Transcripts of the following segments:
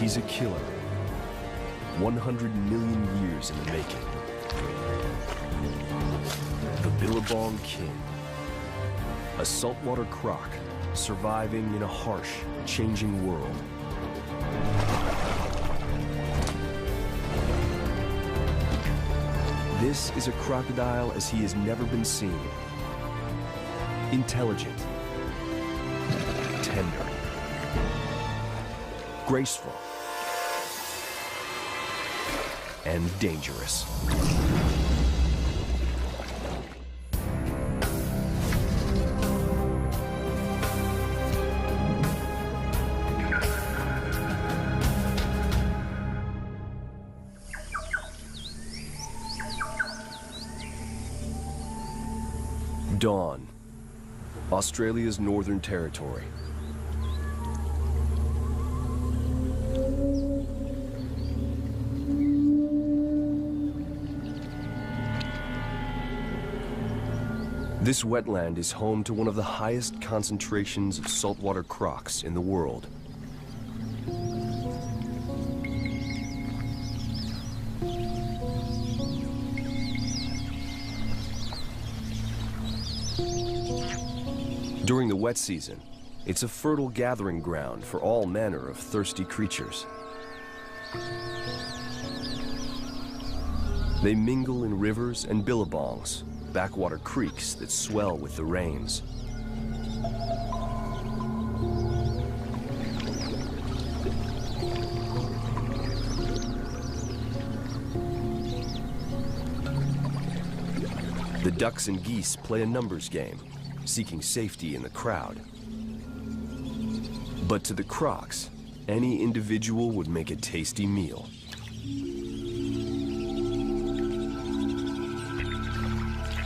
He's a killer. 100 million years in the making. The Billabong King. A saltwater croc surviving in a harsh, changing world. This is a crocodile as he has never been seen. Intelligent, tender, graceful, and dangerous. Dawn, Australia's Northern Territory. This wetland is home to one of the highest concentrations of saltwater crocs in the world. During the wet season, it's a fertile gathering ground for all manner of thirsty creatures. They mingle in rivers and billabongs, backwater creeks that swell with the rains. The ducks and geese play a numbers game, seeking safety in the crowd. But to the crocs, any individual would make a tasty meal.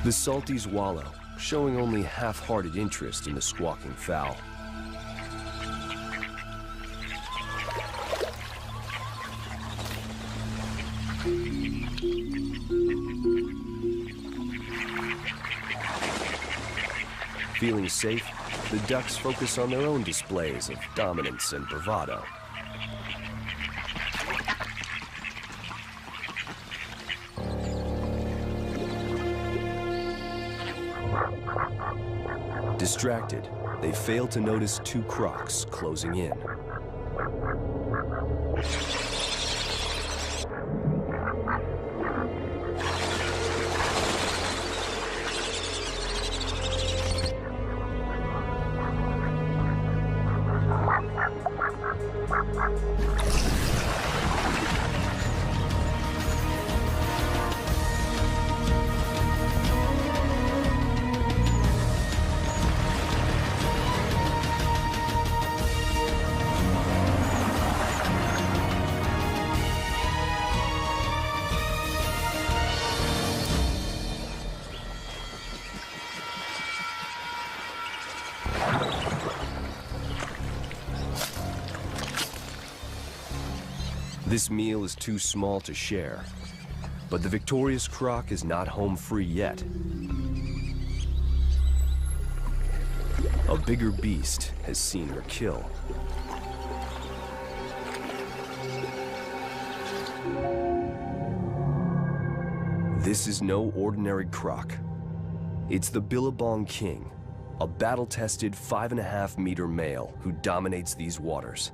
The salties wallow, showing only half-hearted interest in the squawking fowl. Feeling safe, the ducks focus on their own displays of dominance and bravado. Distracted, they fail to notice two crocs closing in. This meal is too small to share, but the victorious croc is not home free yet. A bigger beast has seen her kill. This is no ordinary croc. It's the Billabong King, a battle-tested 5.5-meter male who dominates these waters.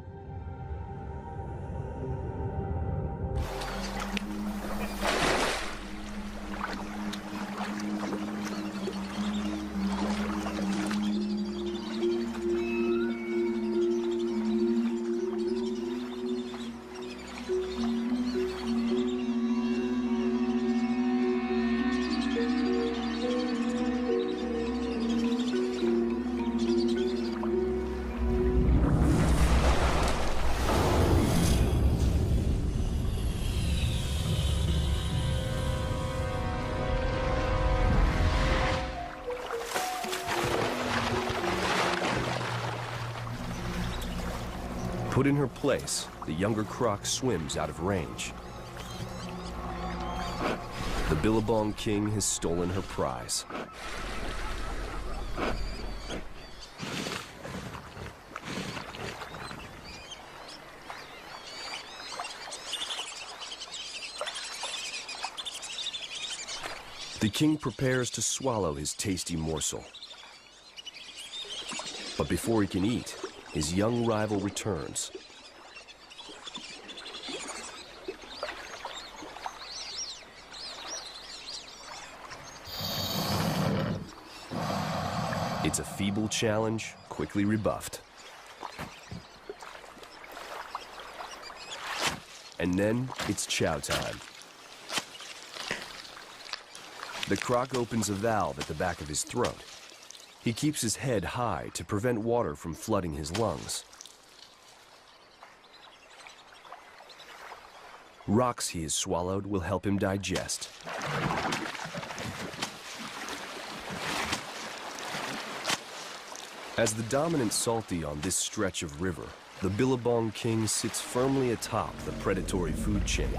Put in her place, the younger croc swims out of range. The Billabong King has stolen her prize. The king prepares to swallow his tasty morsel. But before he can eat, his young rival returns. It's a feeble challenge, quickly rebuffed. And then it's chow time. The croc opens a valve at the back of his throat. He keeps his head high to prevent water from flooding his lungs. Rocks he has swallowed will help him digest. As the dominant salty on this stretch of river, the Billabong king sits firmly atop the predatory food chain.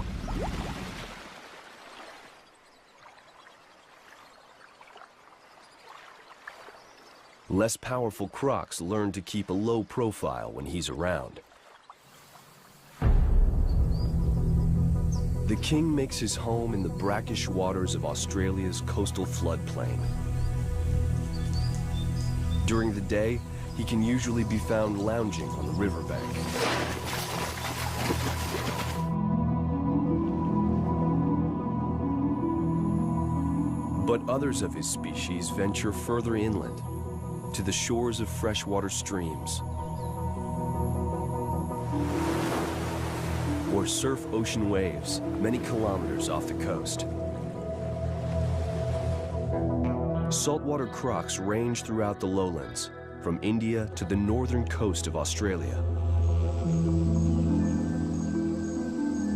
Less powerful crocs learn to keep a low profile when he's around. The king makes his home in the brackish waters of Australia's coastal floodplain. During the day, he can usually be found lounging on the riverbank. But others of his species venture further inland, to the shores of freshwater streams, or surf ocean waves many kilometers off the coast. Saltwater crocs range throughout the lowlands, from India to the northern coast of Australia.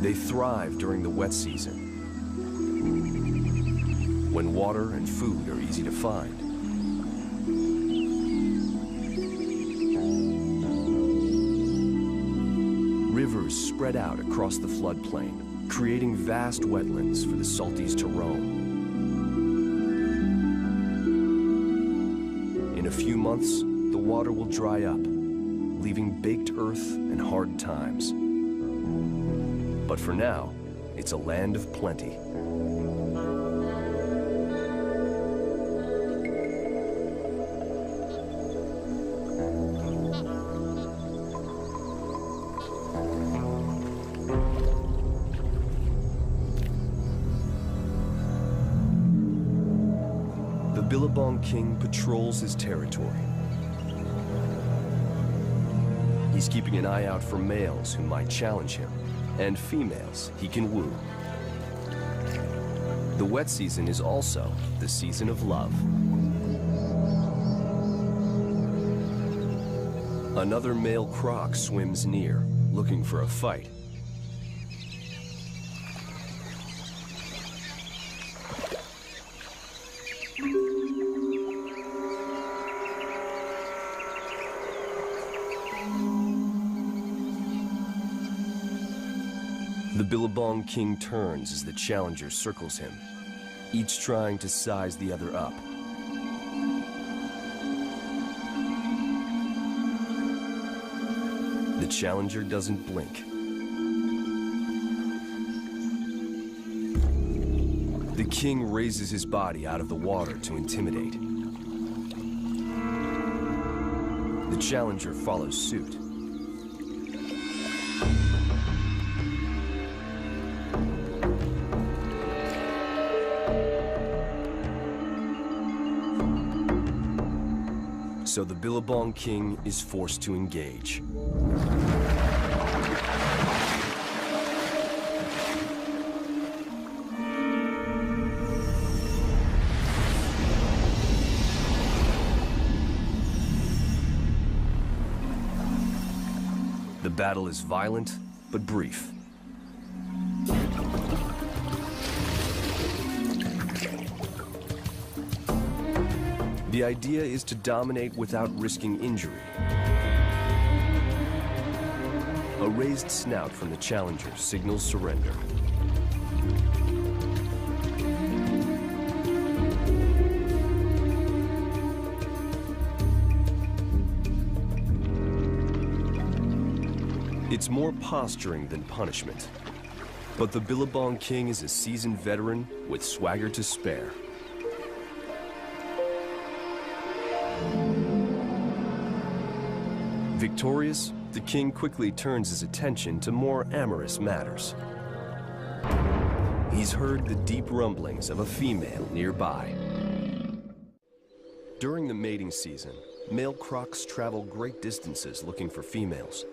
They thrive during the wet season, when water and food are easy to find. Rivers spread out across the floodplain, creating vast wetlands for the salties to roam. In a few months, the water will dry up, leaving baked earth and hard times. But for now, it's a land of plenty. The Billabong king patrols his territory. He's keeping an eye out for males who might challenge him, and females he can woo. The wet season is also the season of love. Another male croc swims near, looking for a fight. The Billabong king turns as the challenger circles him, each trying to size the other up. The challenger doesn't blink. The king raises his body out of the water to intimidate. The challenger follows suit. So the Billabong king is forced to engage. The battle is violent, but brief. The idea is to dominate without risking injury. A raised snout from the challenger signals surrender. It's more posturing than punishment. But the Billabong king is a seasoned veteran with swagger to spare. Victorious, the king quickly turns his attention to more amorous matters. He's heard the deep rumblings of a female nearby. During the mating season, male crocs travel great distances looking for females.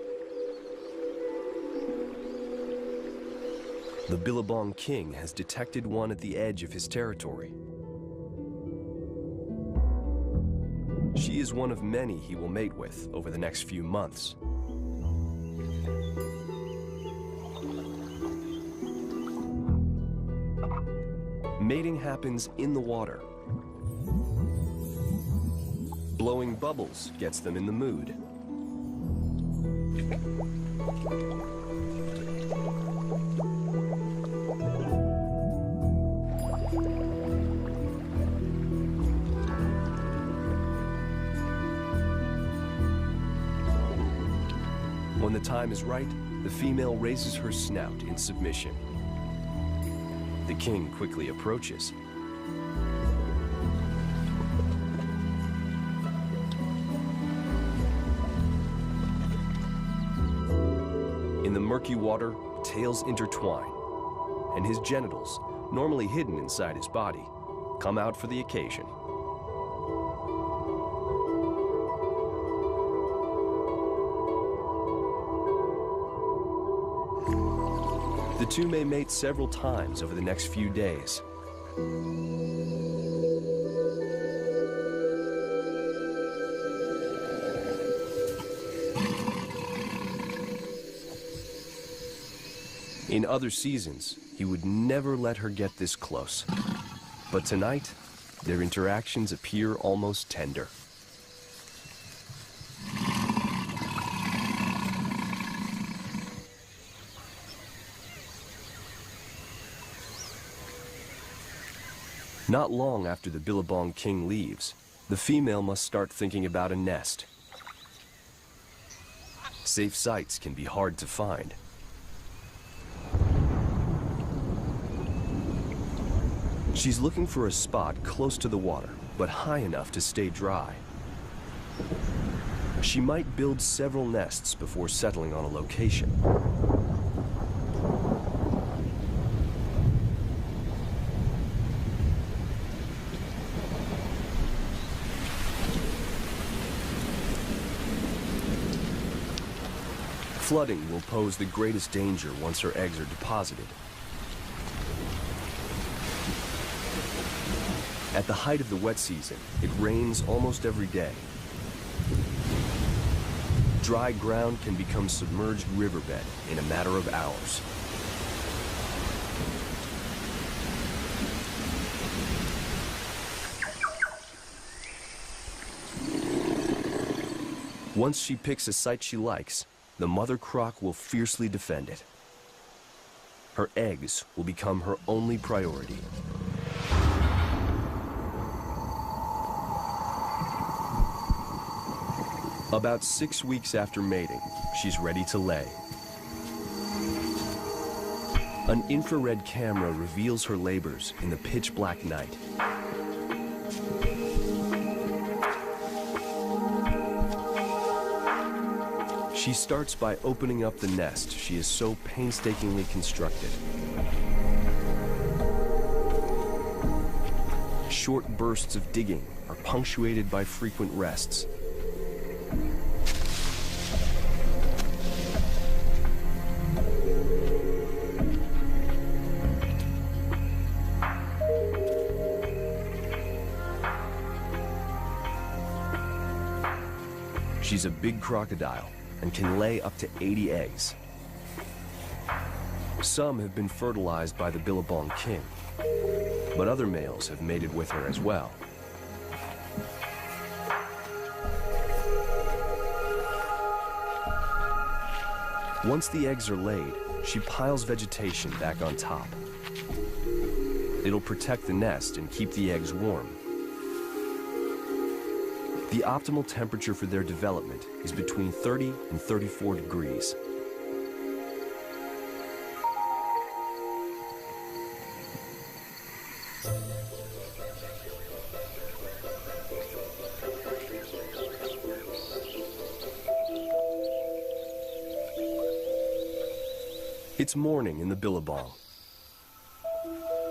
The Billabong king has detected one at the edge of his territory. She is one of many he will mate with over the next few months. Mating happens in the water. Blowing bubbles gets them in the mood. When the time is right, the female raises her snout in submission. The king quickly approaches. In the murky water, tails intertwine, and his genitals, normally hidden inside his body, come out for the occasion. The two may mate several times over the next few days. In other seasons, he would never let her get this close. But tonight, their interactions appear almost tender. Not long after the Billabong king leaves, the female must start thinking about a nest. Safe sites can be hard to find. She's looking for a spot close to the water, but high enough to stay dry. She might build several nests before settling on a location. Flooding will pose the greatest danger once her eggs are deposited. At the height of the wet season, it rains almost every day. Dry ground can become submerged riverbed in a matter of hours. Once she picks a site she likes, the mother croc will fiercely defend it. Her eggs will become her only priority. About 6 weeks after mating, she's ready to lay. An infrared camera reveals her labors in the pitch-black night. She starts by opening up the nest she has so painstakingly constructed. Short bursts of digging are punctuated by frequent rests. She's a big crocodile and can lay up to 80 eggs. Some have been fertilized by the Billabong king, but other males have mated with her as well. Once the eggs are laid, she piles vegetation back on top. It'll protect the nest and keep the eggs warm. The optimal temperature for their development is between 30 and 34 degrees. It's morning in the Billabong.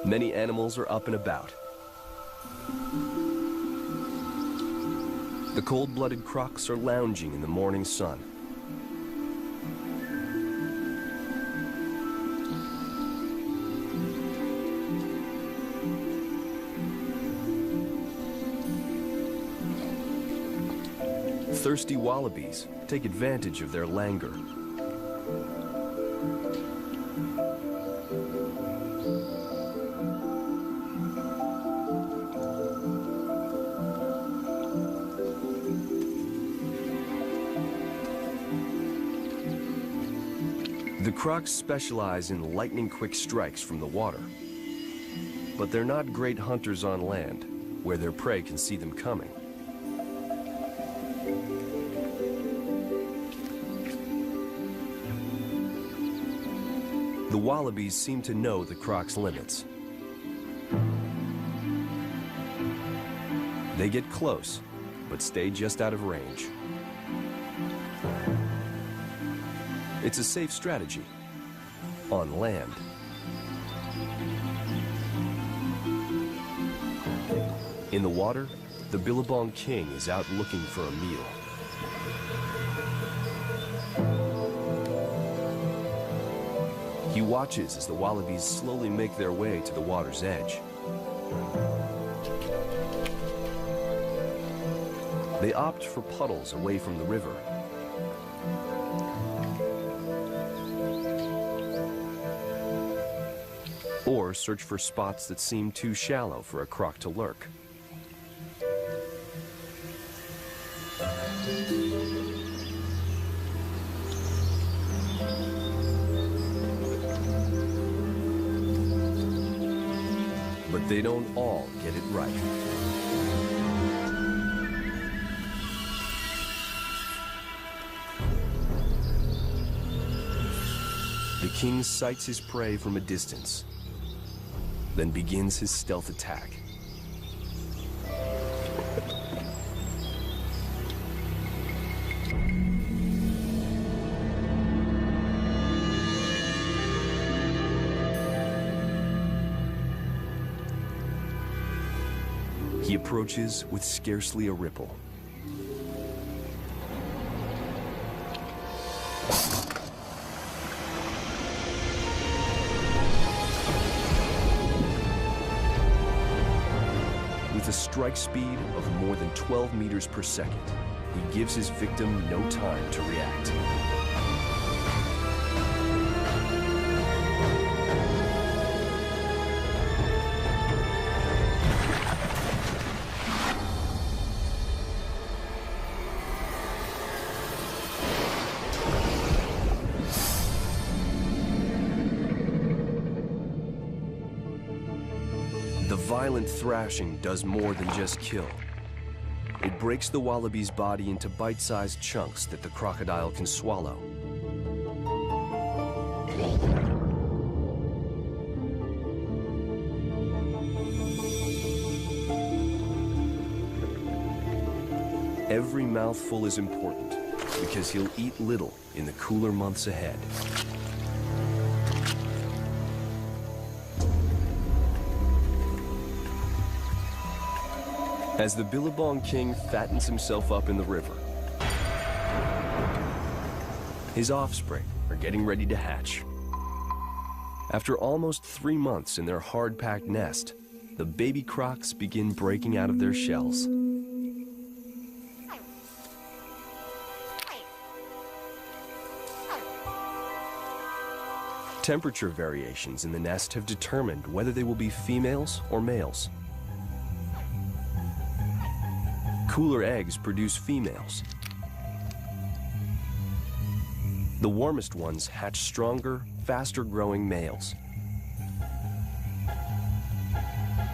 Many animals are up and about. The cold-blooded crocs are lounging in the morning sun. Thirsty wallabies take advantage of their languor. The crocs specialize in lightning-quick strikes from the water, but they're not great hunters on land, where their prey can see them coming. The wallabies seem to know the crocs' limits. They get close, but stay just out of range. It's a safe strategy on land. In the water, the Billabong king is out looking for a meal. He watches as the wallabies slowly make their way to the water's edge. They opt for puddles away from the river. Or search for spots that seem too shallow for a croc to lurk. But they don't all get it right. The king sights his prey from a distance, then begins his stealth attack. He approaches with scarcely a ripple. With a strike speed of more than 12 meters per second, he gives his victim no time to react. The violent thrashing does more than just kill. It breaks the wallaby's body into bite-sized chunks that the crocodile can swallow. Every mouthful is important because he'll eat little in the cooler months ahead. As the Billabong king fattens himself up in the river, his offspring are getting ready to hatch. After almost 3 months in their hard-packed nest, the baby crocs begin breaking out of their shells. Temperature variations in the nest have determined whether they will be females or males. Cooler eggs produce females. The warmest ones hatch stronger, faster-growing males.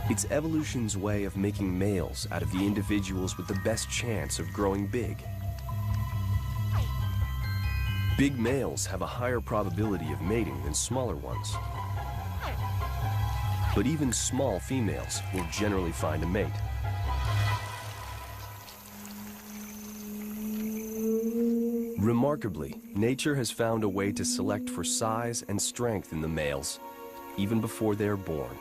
It's evolution's way of making males out of the individuals with the best chance of growing big. Big males have a higher probability of mating than smaller ones. But even small females will generally find a mate. Remarkably, nature has found a way to select for size and strength in the males, even before they are born.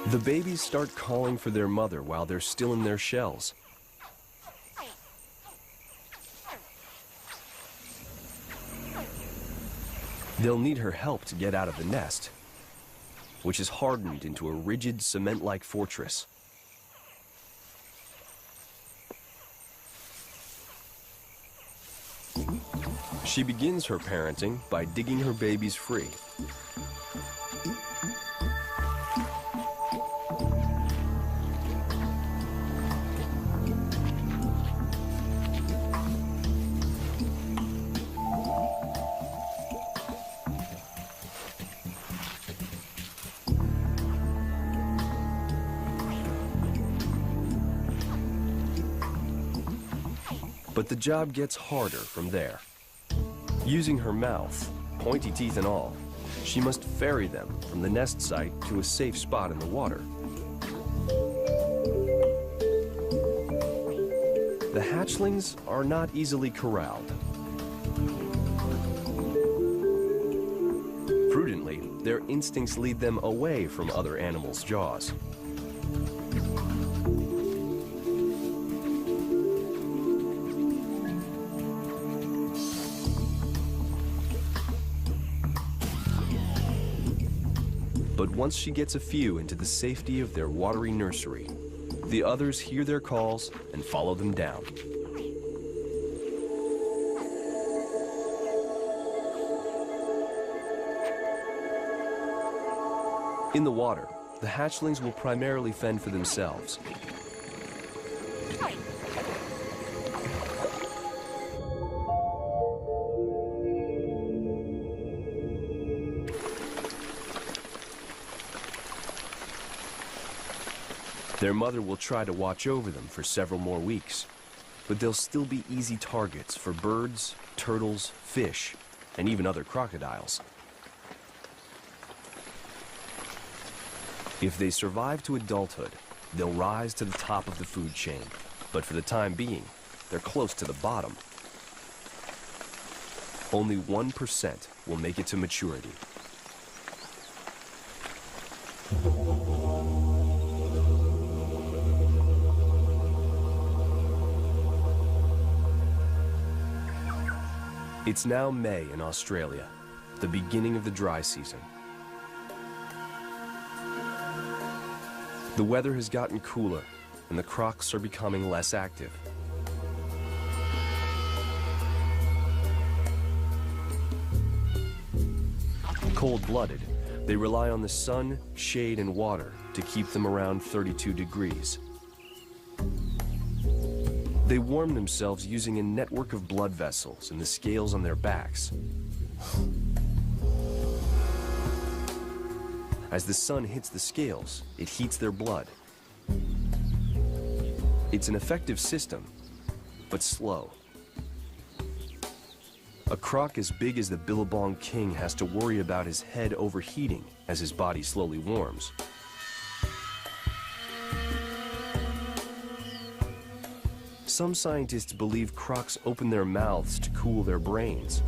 The babies start calling for their mother while they're still in their shells. They'll need her help to get out of the nest, which is hardened into a rigid cement-like fortress. She begins her parenting by digging her babies free. But the job gets harder from there. Using her mouth, pointy teeth and all, she must ferry them from the nest site to a safe spot in the water. The hatchlings are not easily corralled. Prudently, their instincts lead them away from other animals' jaws. But once she gets a few into the safety of their watery nursery, the others hear their calls and follow them down. In the water, the hatchlings will primarily fend for themselves. Their mother will try to watch over them for several more weeks, but they'll still be easy targets for birds, turtles, fish, and even other crocodiles. If they survive to adulthood, they'll rise to the top of the food chain, but for the time being, they're close to the bottom. Only 1% will make it to maturity. It's now May in Australia, the beginning of the dry season. The weather has gotten cooler, and the crocs are becoming less active. Cold-blooded, they rely on the sun, shade, and water to keep them around 32 degrees. They warm themselves using a network of blood vessels in the scales on their backs. As the sun hits the scales, it heats their blood. It's an effective system, but slow. A croc as big as the Billabong king has to worry about his head overheating as his body slowly warms. Some scientists believe crocs open their mouths to cool their brains,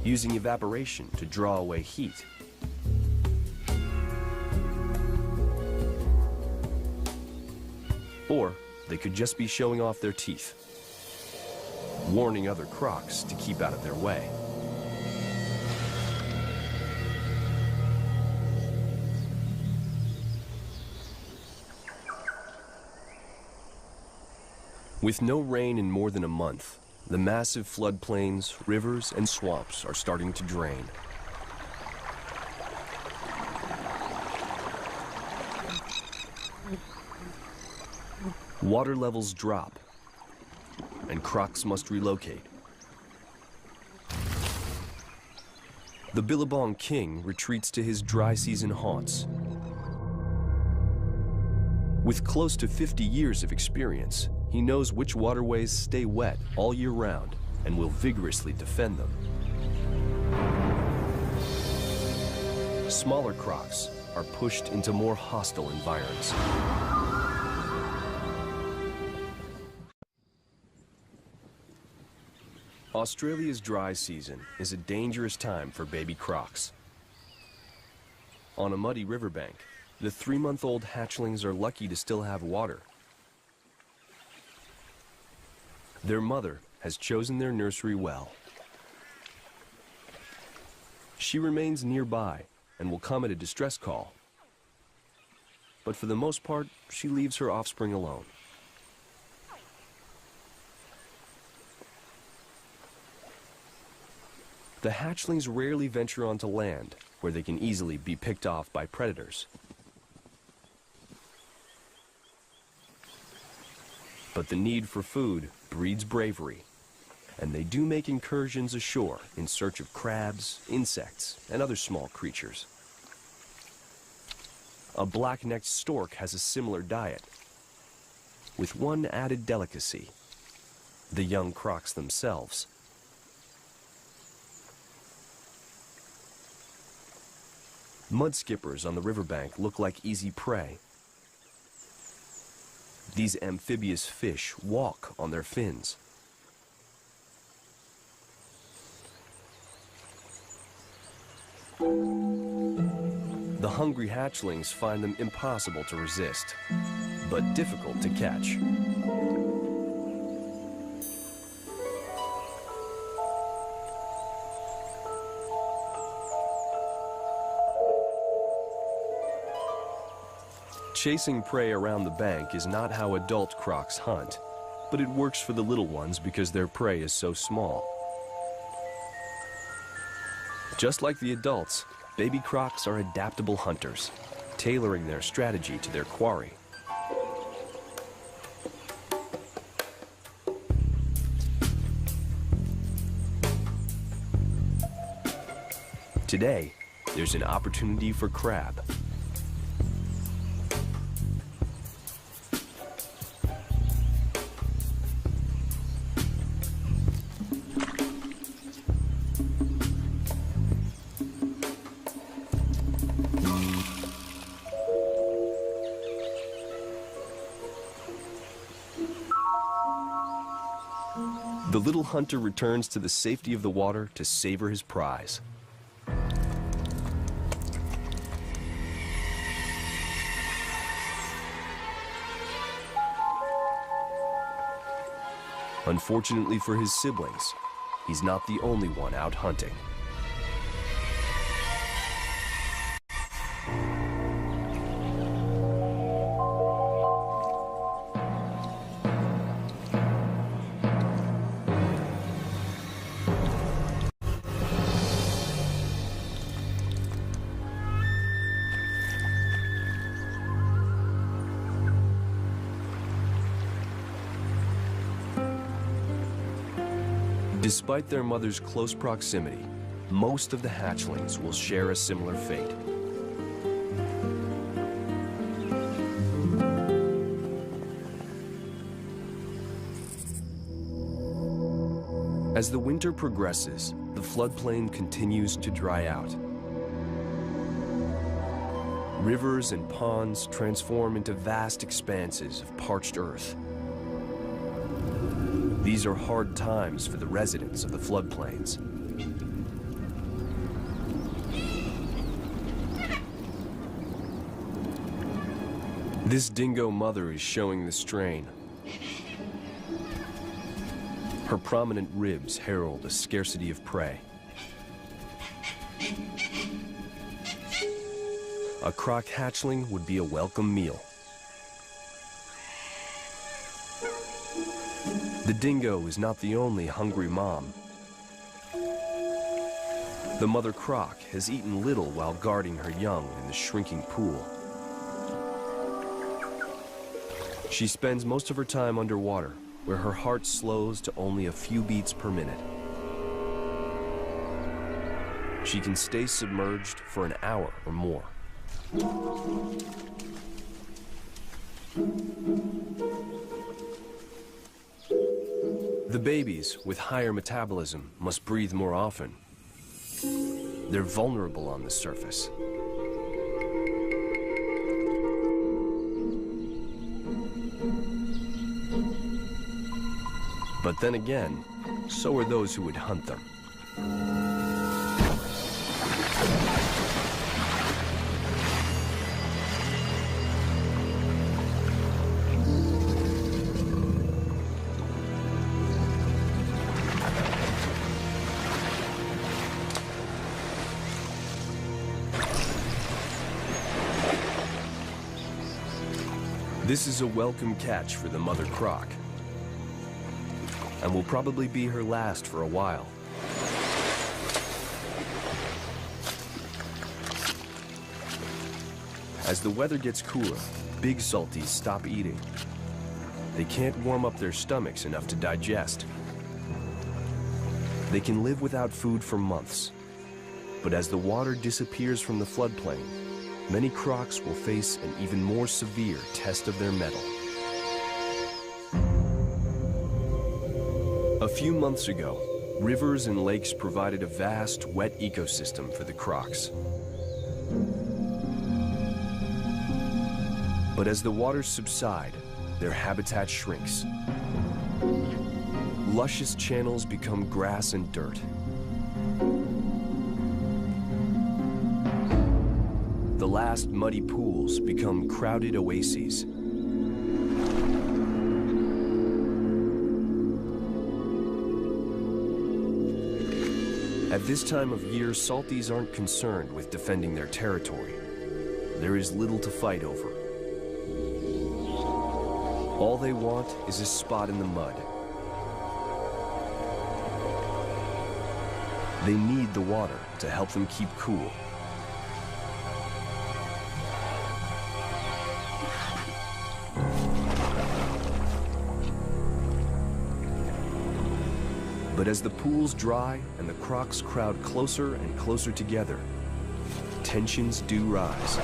using evaporation to draw away heat. Or they could just be showing off their teeth, warning other crocs to keep out of their way. With no rain in more than a month, the massive floodplains, rivers, and swamps are starting to drain. Water levels drop, and crocs must relocate. The Billabong king retreats to his dry season haunts. With close to 50 years of experience, he knows which waterways stay wet all year round and will vigorously defend them. Smaller crocs, are pushed into more hostile environs. Australia's dry season is a dangerous time for baby crocs. On a muddy riverbank, the 3-month-old hatchlings are lucky to still have water. Their mother has chosen their nursery well. She remains nearby and will come at a distress call. But for the most part, she leaves her offspring alone. The hatchlings rarely venture onto land, where they can easily be picked off by predators. But the need for food breeds bravery, and they do make incursions ashore in search of crabs, insects, and other small creatures. A black-necked stork has a similar diet, with one added delicacy: the young crocs themselves. Mudskippers on the riverbank look like easy prey. These amphibious fish walk on their fins. The hungry hatchlings find them impossible to resist, but difficult to catch. Chasing prey around the bank is not how adult crocs hunt, but it works for the little ones because their prey is so small. Just like the adults, baby crocs are adaptable hunters, tailoring their strategy to their quarry. Today, there's an opportunity for crab. The little hunter returns to the safety of the water to savor his prize. Unfortunately for his siblings, he's not the only one out hunting. Despite their mother's close proximity, most of the hatchlings will share a similar fate. As the winter progresses, the floodplain continues to dry out. Rivers and ponds transform into vast expanses of parched earth. These are hard times for the residents of the floodplains. This dingo mother is showing the strain. Her prominent ribs herald a scarcity of prey. A croc hatchling would be a welcome meal. The dingo is not the only hungry mom. The mother croc has eaten little while guarding her young in the shrinking pool. She spends most of her time underwater, where her heart slows to only a few beats per minute. She can stay submerged for an hour or more. The babies with higher metabolism must breathe more often. They're vulnerable on the surface. But then again, so are those who would hunt them. This is a welcome catch for the mother croc, and will probably be her last for a while. As the weather gets cooler, big salties stop eating. They can't warm up their stomachs enough to digest. They can live without food for months, but as the water disappears from the floodplain, many crocs will face an even more severe test of their mettle. A few months ago, rivers and lakes provided a vast, wet ecosystem for the crocs. But as the waters subside, their habitat shrinks. Luscious channels become grass and dirt. The last muddy pools become crowded oases. At this time of year, salties aren't concerned with defending their territory. There is little to fight over. All they want is a spot in the mud. They need the water to help them keep cool. But as the pools dry and the crocs crowd closer and closer together, tensions do rise.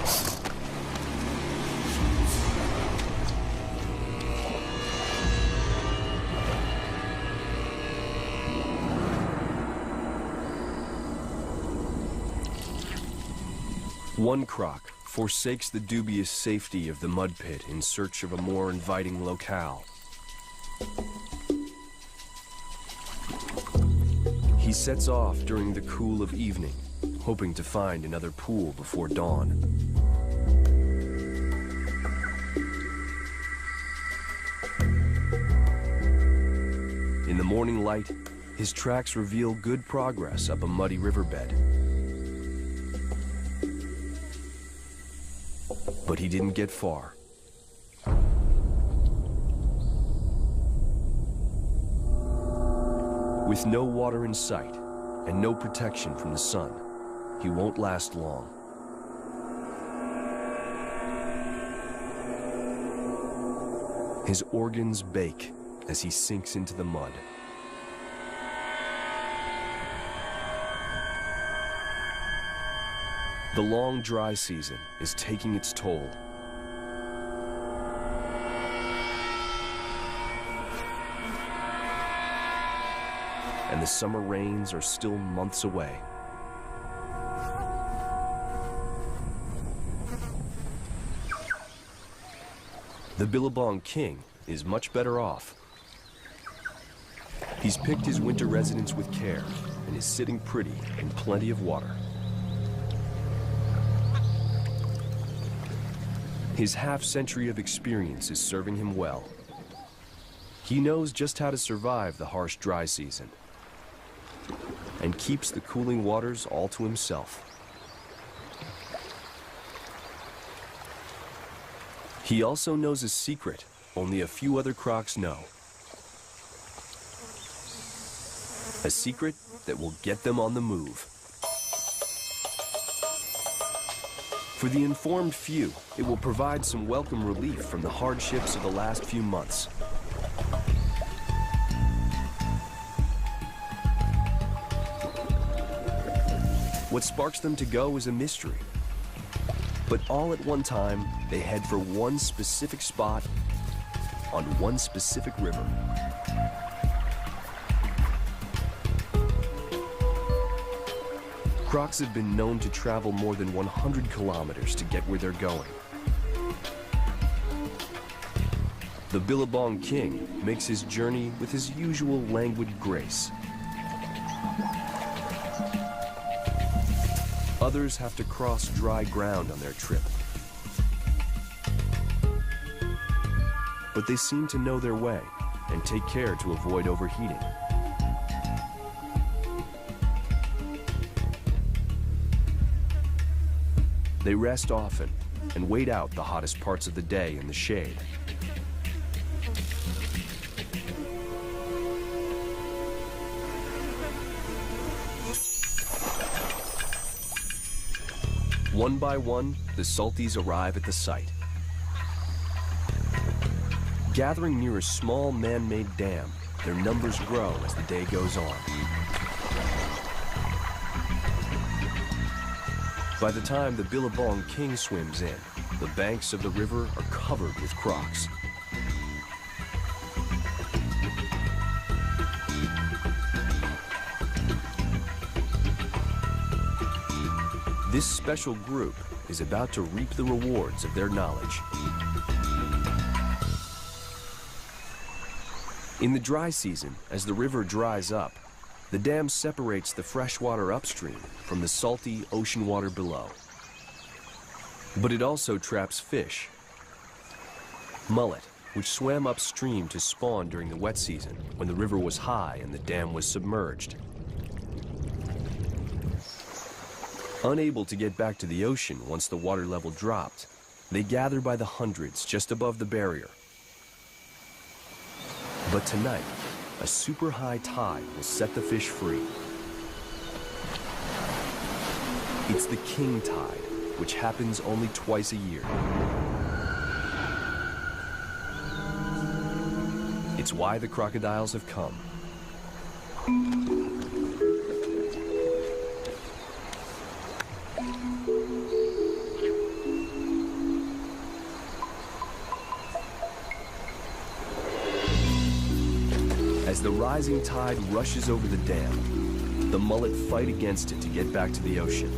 One croc forsakes the dubious safety of the mud pit in search of a more inviting locale. He sets off during the cool of evening, hoping to find another pool before dawn. In the morning light, his tracks reveal good progress up a muddy riverbed. But he didn't get far. With no water in sight and no protection from the sun, he won't last long. His organs bake as he sinks into the mud. The long dry season is taking its toll. And the summer rains are still months away. The Billabong king is much better off. He's picked his winter residence with care and is sitting pretty in plenty of water. His half-century of experience is serving him well. He knows just how to survive the harsh dry season and keeps the cooling waters all to himself. He also knows a secret only a few other crocs know. A secret that will get them on the move. For the informed few, it will provide some welcome relief from the hardships of the last few months. What sparks them to go is a mystery. But all at one time, they head for one specific spot on one specific river. Crocs have been known to travel more than 100 kilometers to get where they're going. The Billabong King makes his journey with his usual languid grace. Others have to cross dry ground on their trip. But they seem to know their way and take care to avoid overheating. They rest often and wait out the hottest parts of the day in the shade. One by one, the salties arrive at the site. Gathering near a small man-made dam, their numbers grow as the day goes on. By the time the Billabong King swims in, the banks of the river are covered with crocs. This special group is about to reap the rewards of their knowledge. In the dry season, as the river dries up, the dam separates the fresh water upstream from the salty ocean water below. But it also traps fish. Mullet, which swam upstream to spawn during the wet season when the river was high and the dam was submerged. Unable to get back to the ocean once the water level dropped, they gather by the hundreds just above the barrier. But tonight, a super high tide will set the fish free. It's the king tide, which happens only twice a year. It's why the crocodiles have come. As the rising tide rushes over the dam, the mullet fight against it to get back to the ocean.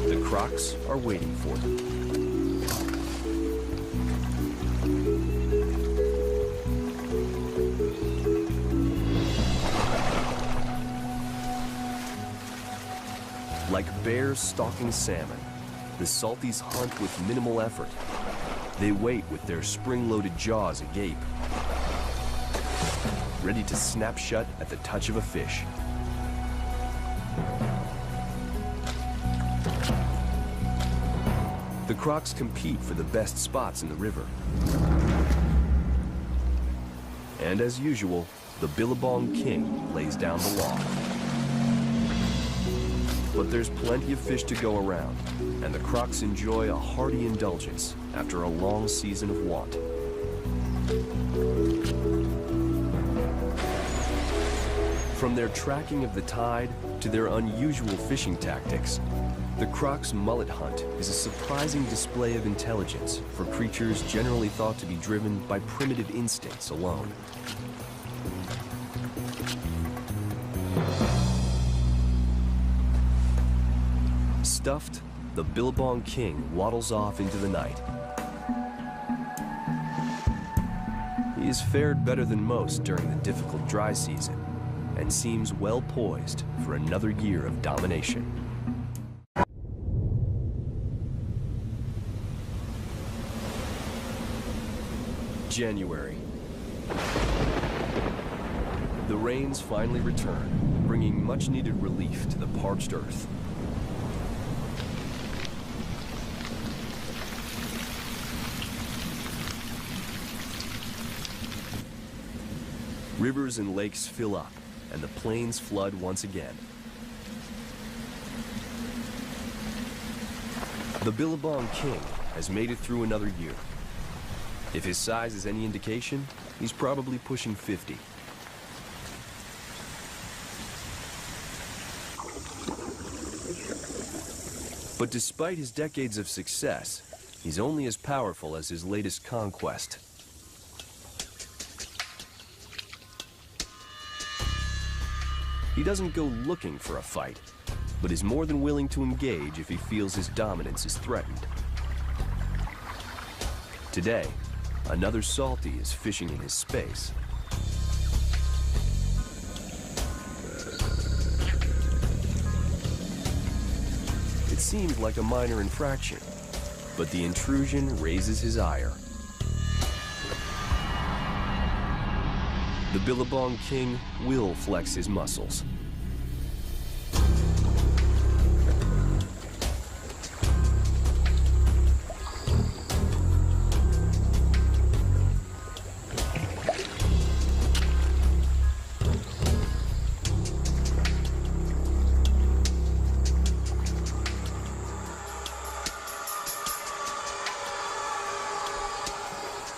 The crocs are waiting for them. Like bears stalking salmon, the salties hunt with minimal effort. They wait with their spring-loaded jaws agape, ready to snap shut at the touch of a fish. The crocs compete for the best spots in the river. And as usual, the Billabong King lays down the law. But there's plenty of fish to go around, and the crocs enjoy a hearty indulgence after a long season of want. From their tracking of the tide to their unusual fishing tactics, the croc's mullet hunt is a surprising display of intelligence for creatures generally thought to be driven by primitive instincts alone. Stuffed, the Billabong King waddles off into the night. He has fared better than most during the difficult dry season and seems well poised for another year of domination. January. The rains finally return, bringing much-needed relief to the parched earth. Rivers and lakes fill up, and the plains flood once again. The Billabong King has made it through another year. If his size is any indication, he's probably pushing 50. But despite his decades of success, he's only as powerful as his latest conquest. He doesn't go looking for a fight, but is more than willing to engage if he feels his dominance is threatened. Today, another salty is fishing in his space. It seemed like a minor infraction, but the intrusion raises his ire. The Billabong King will flex his muscles.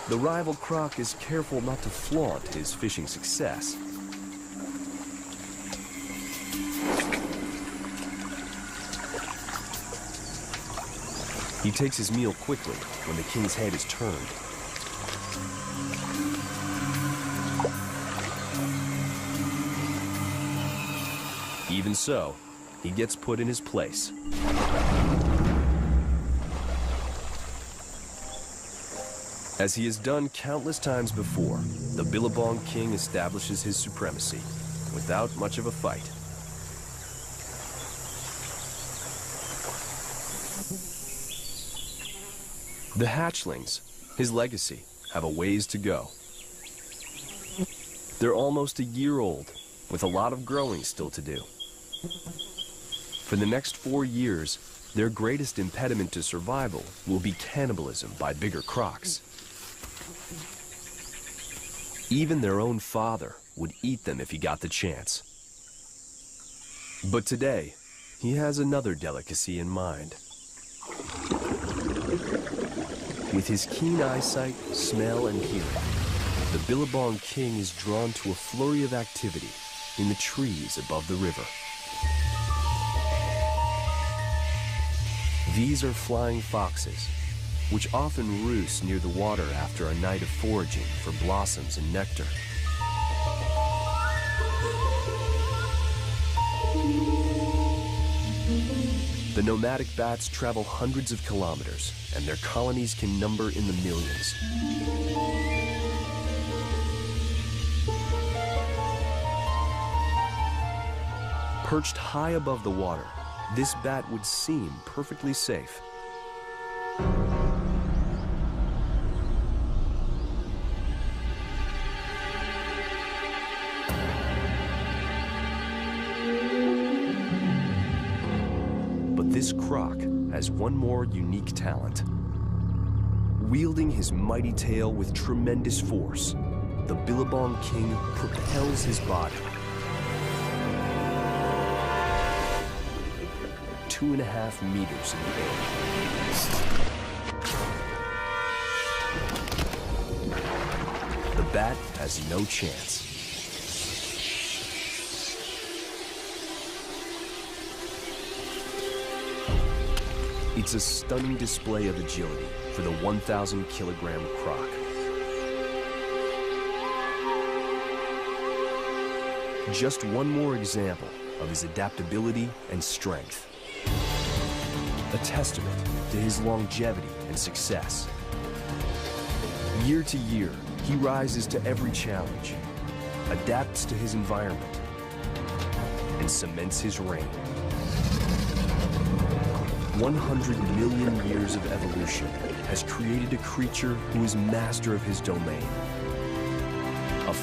The rival croc is careful not to flaunt his fishing success. He takes his meal quickly when the king's head is turned. Even so, he gets put in his place. As he has done countless times before, the Billabong King establishes his supremacy without much of a fight. The hatchlings, his legacy, have a ways to go. They're almost a year old, with a lot of growing still to do. For the next 4 years, their greatest impediment to survival will be cannibalism by bigger crocs. Even their own father would eat them if he got the chance. But today, he has another delicacy in mind. With his keen eyesight, smell, and hearing, the Billabong King is drawn to a flurry of activity in the trees above the river. These are flying foxes, which often roost near the water after a night of foraging for blossoms and nectar. The nomadic bats travel hundreds of kilometers, and their colonies can number in the millions. Perched high above the water, this bat would seem perfectly safe. This croc has one more unique talent. Wielding his mighty tail with tremendous force, the Billabong King propels his body 2.5 meters in the air. The bat has no chance. It's a stunning display of agility for the 1,000-kilogram croc. Just one more example of his adaptability and strength. A testament to his longevity and success. Year to year, he rises to every challenge, adapts to his environment, and cements his reign. 100 million years of evolution has created a creature who is master of his domain.